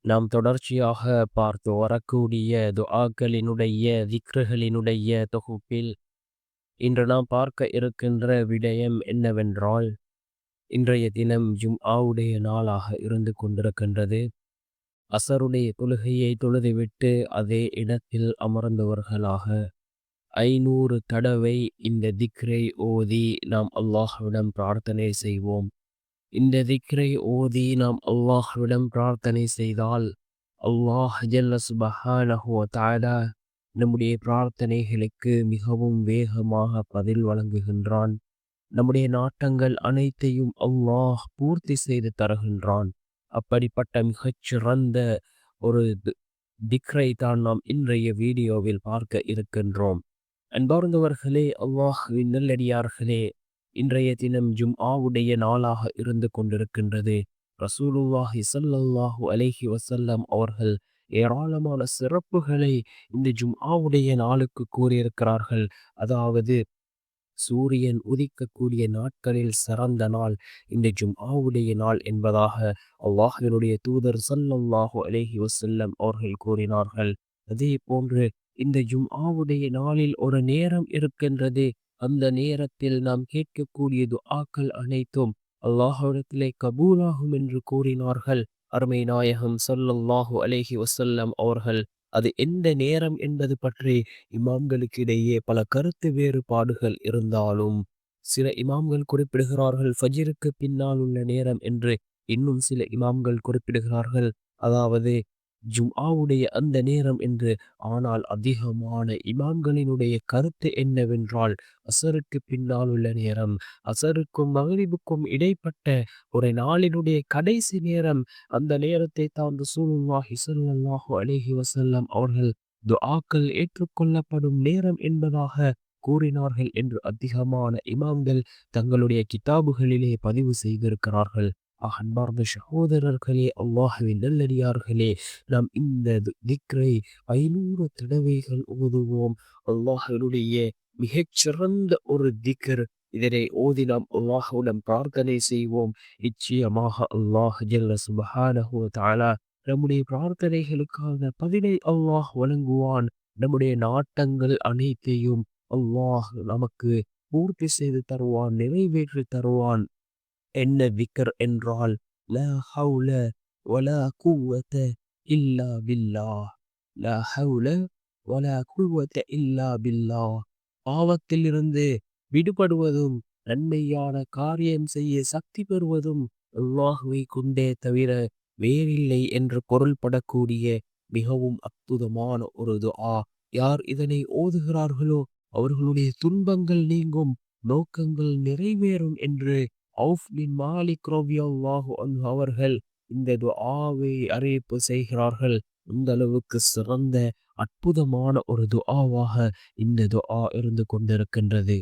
நாம் தொடர்ச்சியாக பார்த்து வரக்கூடிய துஆக்களினுடைய திக்ருகளினுடைய தொகுப்பில் இன்று நாம் பார்க்க இருக்கின்ற விடயம் என்னவென்றால், இன்றைய தினம் ஜும்ஆவுடைய நாளாக இருந்து கொண்டிருக்கின்றது. அசருடைய தொழுகையை தொழுதுவிட்டு அதே இடத்தில் அமர்ந்தவர்களாக 500 தடவை இந்த திக்ரை ஓதி நாம் அல்லாஹ்விடம் பிரார்த்தனை செய்வோம். இந்த திக்ரை ஓதி நாம் அல்லாஹ்விடம் பிரார்த்தனை செய்தால் அல்லாஹ் ஜல்ல சுபஹானஹு வ தஆலா நம்முடைய பிரார்த்தனைகளுக்கு மிகவும் வேகமாக பதில் வழங்குகின்றான். நம்முடைய நாட்டங்கள் அனைத்தையும் அல்லாஹ் பூர்த்தி செய்து தருகின்றான். அப்படிப்பட்ட மிகச்சிறந்த ஒரு திக்ரை தான் நாம் இன்றைய வீடியோவில் பார்க்க இருக்கின்றோம். அன்பார்ந்தவர்களே, அல்லாஹ்வின் நல்லடியார்களே, இன்றைய தினம் ஜும்ஆவுடைய நாளாக இருந்து கொண்டிருக்கின்றது. ரசூலுல்லாஹி ஸல்லல்லாஹு அலைஹி வஸல்லம் அவர்கள் ஏராளமான சிறப்புகளை இந்த ஜும்ஆவுடைய நாளுக்கு கூறியிருக்கிறார்கள். அதாவது சூரியன் உதிக்கக்கூடிய நாட்களில் சிறந்த நாள் இந்த ஜும்ஆவுடைய நாள் என்பதாக அல்லாஹ்வினுடைய தூதர் ஸல்லல்லாஹு அலைஹி வஸல்லம் அவர்கள் கூறினார்கள். அதே போன்று இந்த ஜும்ஆவுடைய நாளில் ஒரு நேரம் இருக்கின்றது. அந்த நேரத்தில் நாம் கேட்கக்கூடிய துஆக்கள் அனைத்தும் அல்லாஹ்விடத்திலே கபூலாகும் என்று கூறினார்கள் அருமை நாயகம் ஸல்லல்லாஹு அலைஹி வஸல்லம் அவர்கள். அது எந்த நேரம் என்பது பற்றி இமாம்களுக்கு இடையே பல கருத்து வேறுபாடுகள் இருந்தாலும், சில இமாம்கள் குறிப்பிடுகிறார்கள் ஃபஜ்ருக்கு பின்னால் உள்ள நேரம் என்று. இன்னும் சில இமாம்கள் குறிப்பிடுகிறார்கள் அதாவது ஜும்ஆவுடைய அந்த நேரம் என்று. ஆனால் அதிகமான இமாம்களினுடைய கருத்து என்னவென்றால், அசருக்கு பின்னால் உள்ள நேரம், அசருக்கும் மக்ரிபுக்கும் இடைப்பட்ட ஒரு நாளினுடைய கடைசி நேரம், அந்த நேரத்தை தான் ரசூலுல்லாஹி ஸல்லல்லாஹு அலைஹி வஸல்லம் அவர்கள் துஆக்கள் ஏற்றுக்கொள்ளப்படும் நேரம் என்பதாக கூறினார்கள் என்று அதிகமான இமாம்கள் தங்களுடைய கிதாபுகளிலே பதிவு செய்திருக்கிறார்கள். அன்பார்ந்த சகோதரர்களே, அல்லாஹ்வின் நல்லடியார்களே, நாம் இந்த திக்ரை 500 தடவைகள் ஓதுவோம். அல்லாஹ்வினுடைய மிகச்சிறந்த ஒரு திக்ர். இதனை ஓதி நாம் அல்லாஹ்விடம் பிரார்த்தனை செய்வோம். நிச்சயமாக அல்லாஹ் ஜல்ல சுப்ஹானஹு வ தஆலா நம்முடைய பிரார்த்தனைகளுக்கான பதிலை அல்லாஹ் வழங்குவான். நம்முடைய நாட்டங்கள் அனைத்தையும் அல்லாஹ் நமக்கு பூர்த்தி செய்து தருவான், நிறைவேற்றி தருவான். என்ன விக்கர் என்றால், லா ஹவுல வலா குவத இல்லா பில்லாஹ். லா ஹவுல வலா குவத இல்லா பில்லாஹ். பாவத்திலிருந்து விடுபடுவதும் நன்மையான காரியம் செய்ய சக்தி பெறுவதும் அல்லாஹுவை கொண்டே தவிர வேறில்லை என்று பொருள்படக்கூடிய மிகவும் அற்புதமான ஒரு துஆ. யார் இதனை ஓதுகிறார்களோ அவர்களுடைய துன்பங்கள் நீங்கும், நோக்கங்கள் நிறைவேறும் என்று அவுஃப் பின் மாலிக் ரலியல்லாஹு அன்ஹு அவர்கள் இந்த துஆவை அறிவிப்பு செய்கிறார்கள். அந்த அளவுக்கு சிறந்த அற்புதமான ஒரு துஆவாக இந்த துஆ இருந்து கொண்டிருக்கின்றது.